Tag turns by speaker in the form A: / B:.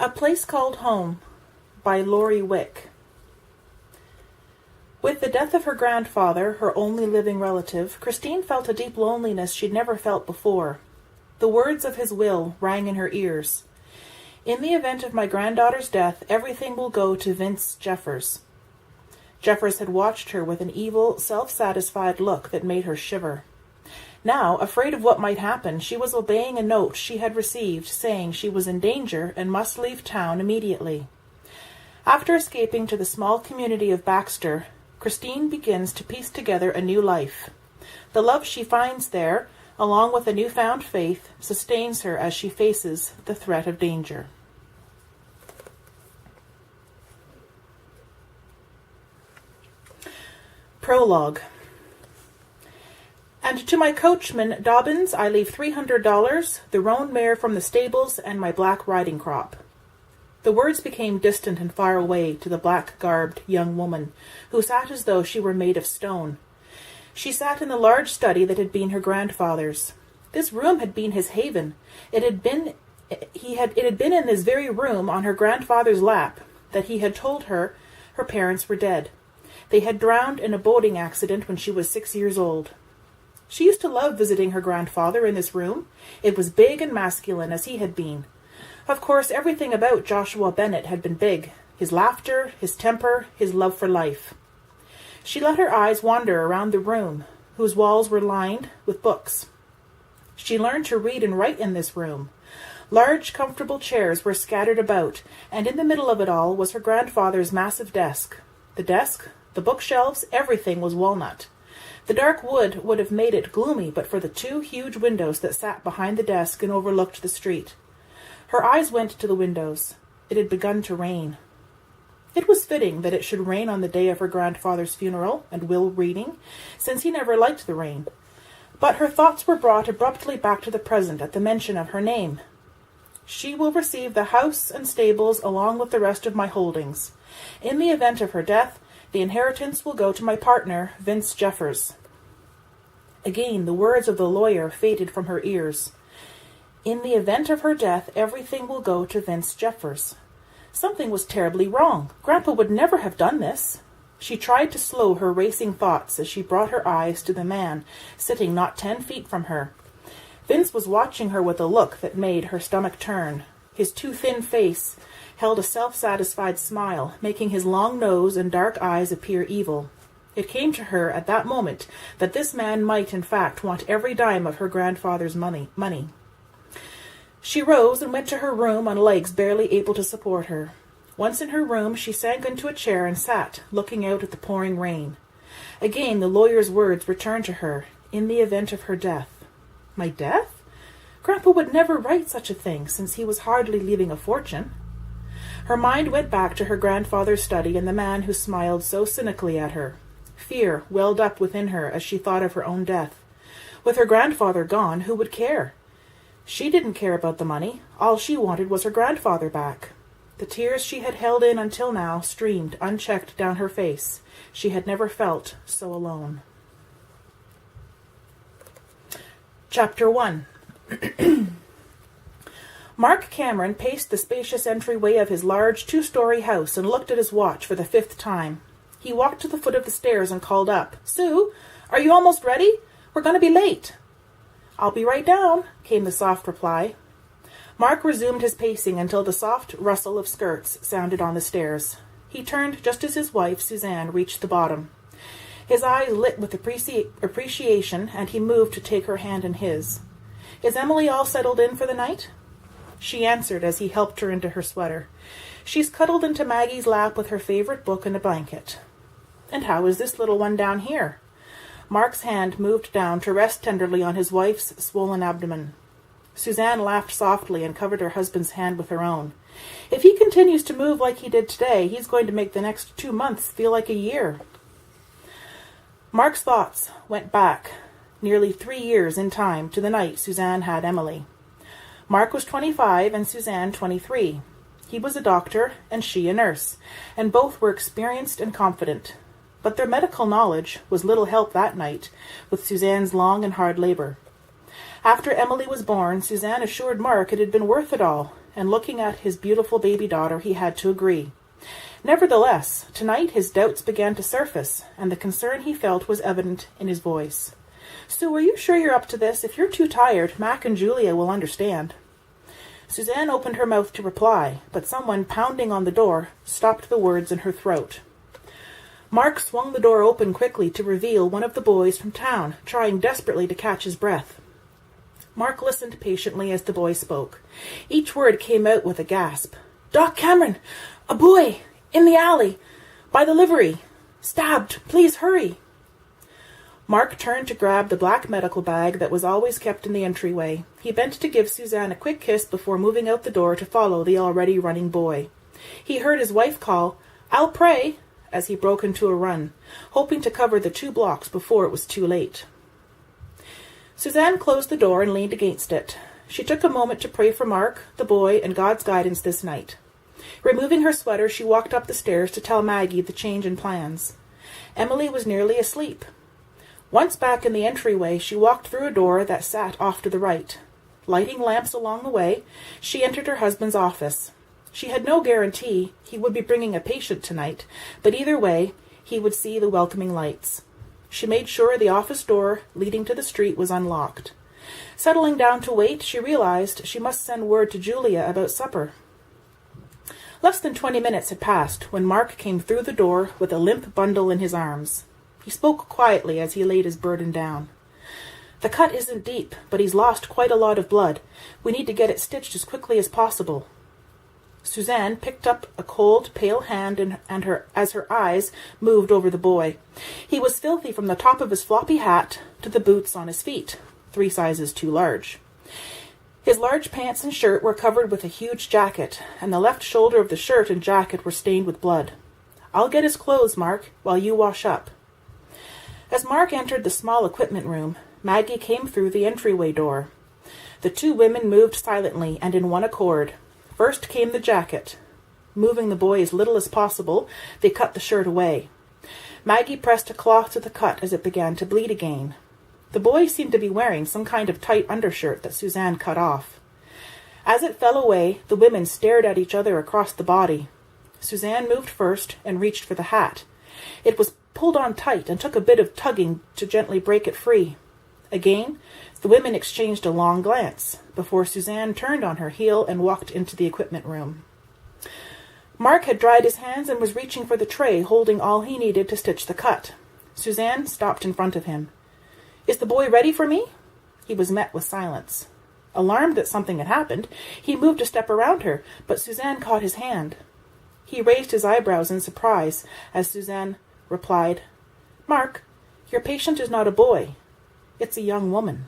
A: A Place Called Home by Lori Wick. With the death of her grandfather, her only living relative, Christine felt a deep loneliness she'd never felt before. The words of his will rang in her ears. In the event of my granddaughter's death, everything will go to Vince Jeffers. Jeffers had watched her with an evil, self-satisfied look that made her shiver. Now, afraid of what might happen, she was obeying a note she had received saying she was in danger and must leave town immediately. After escaping to the small community of Baxter, Christine begins to piece together a new life. The love she finds there, along with a newfound faith, sustains her as she faces the threat of danger. Prologue. And to my coachman, Dobbins, I leave $300, the roan mare from the stables, and my black riding crop. The words became distant and far away to the black-garbed young woman, who sat as though she were made of stone. She sat in the large study that had been her grandfather's. This room had been his haven. It had been in this very room, on her grandfather's lap, that he had told her her parents were dead. They had drowned in a boating accident when she was 6 years old. She used to love visiting her grandfather in this room. It was big and masculine, as he had been. Of course, everything about Joshua Bennett had been big. His laughter, his temper, his love for life. She let her eyes wander around the room, whose walls were lined with books. She learned to read and write in this room. Large, comfortable chairs were scattered about, and in the middle of it all was her grandfather's massive desk. The desk, the bookshelves, everything was walnut. The dark wood would have made it gloomy but for the two huge windows that sat behind the desk and overlooked the street. Her eyes went to the windows. It had begun to rain. It was fitting that it should rain on the day of her grandfather's funeral and will reading, since he never liked the rain. But her thoughts were brought abruptly back to the present at the mention of her name. She will receive the house and stables along with the rest of my holdings. In the event of her death, the inheritance will go to my partner, Vince Jeffers. Again, the words of the lawyer faded from her ears. In the event of her death, everything will go to Vince Jeffers. Something was terribly wrong. Grandpa would never have done this. She tried to slow her racing thoughts as she brought her eyes to the man sitting not 10 feet from her. Vince was watching her with a look that made her stomach turn. His too thin face held a self-satisfied smile, making his long nose and dark eyes appear evil. It came to her at that moment that this man might, in fact, want every dime of her grandfather's money. She rose and went to her room on legs barely able to support her. Once in her room, she sank into a chair and sat, looking out at the pouring rain. Again the lawyer's words returned to her, in the event of her death. My death? Grandpa would never write such a thing, since he was hardly leaving a fortune. Her mind went back to her grandfather's study and the man who smiled so cynically at her. Fear welled up within her as she thought of her own death. With her grandfather gone, who would care? She didn't care about the money. All she wanted was her grandfather back. The tears she had held in until now streamed unchecked down her face. She had never felt so alone. Chapter 1. Mark Cameron paced the spacious entryway of his large 2-story house and looked at his watch for the 5th time. He walked to the foot of the stairs and called up, "Sue, are you almost ready? We're going to be late." "I'll be right down," came the soft reply. Mark resumed his pacing until the soft rustle of skirts sounded on the stairs. He turned just as his wife, Suzanne, reached the bottom. His eyes lit with appreciation, and he moved to take her hand in his. "Is Emily all settled in for the night?" She answered as he helped her into her sweater. "She's cuddled into Maggie's lap with her favorite book and a blanket." "And how is this little one down here?" Mark's hand moved down to rest tenderly on his wife's swollen abdomen. Suzanne laughed softly and covered her husband's hand with her own. "If he continues to move like he did today, he's going to make the next 2 months feel like a year." Mark's thoughts went back nearly 3 years in time to the night Suzanne had Emily. Mark was 25 and Suzanne 23. He was a doctor and she a nurse, and both were experienced and confident. But their medical knowledge was little help that night, with Suzanne's long and hard labor. After Emily was born, Suzanne assured Mark it had been worth it all, and looking at his beautiful baby daughter, he had to agree. Nevertheless, tonight his doubts began to surface, and the concern he felt was evident in his voice. "Sue, are you sure you're up to this? If you're too tired, Mac and Julia will understand." Suzanne opened her mouth to reply, but someone pounding on the door stopped the words in her throat. Mark swung the door open quickly to reveal one of the boys from town, trying desperately to catch his breath. Mark listened patiently as the boy spoke. Each word came out with a gasp. "Doc Cameron! A boy! In the alley! By the livery! Stabbed! Please hurry!" Mark turned to grab the black medical bag that was always kept in the entryway. He bent to give Suzanne a quick kiss before moving out the door to follow the already running boy. He heard his wife call, "I'll pray," as he broke into a run, hoping to cover the 2 blocks before it was too late. Suzanne closed the door and leaned against it. She took a moment to pray for Mark, the boy, and God's guidance this night. Removing her sweater, she walked up the stairs to tell Maggie the change in plans. Emily was nearly asleep. Once back in the entryway, she walked through a door that sat off to the right. Lighting lamps along the way, she entered her husband's office. She had no guarantee he would be bringing a patient tonight, but either way, he would see the welcoming lights. She made sure the office door leading to the street was unlocked. Settling down to wait, she realized she must send word to Julia about supper. Less than 20 minutes had passed when Mark came through the door with a limp bundle in his arms. He spoke quietly as he laid his burden down. "The cut isn't deep, but he's lost quite a lot of blood. We need to get it stitched as quickly as possible." Suzanne picked up a cold, pale hand as her eyes moved over the boy. He was filthy from the top of his floppy hat to the boots on his feet, 3 sizes too large. His large pants and shirt were covered with a huge jacket, and the left shoulder of the shirt and jacket were stained with blood. "I'll get his clothes, Mark, while you wash up." As Mark entered the small equipment room, Maggie came through the entryway door. The 2 women moved silently and in one accord. First came the jacket. Moving the boy as little as possible, they cut the shirt away. Maggie pressed a cloth to the cut as it began to bleed again. The boy seemed to be wearing some kind of tight undershirt that Suzanne cut off. As it fell away, the women stared at each other across the body. Suzanne moved first and reached for the hat. It was pulled on tight and took a bit of tugging to gently break it free. Again, the women exchanged a long glance before Suzanne turned on her heel and walked into the equipment room. Mark had dried his hands and was reaching for the tray, holding all he needed to stitch the cut. Suzanne stopped in front of him. "Is the boy ready for me?" He was met with silence. Alarmed that something had happened, he moved a step around her, but Suzanne caught his hand. He raised his eyebrows in surprise as Suzanne replied, "Mark, your patient is not a boy. It's a young woman."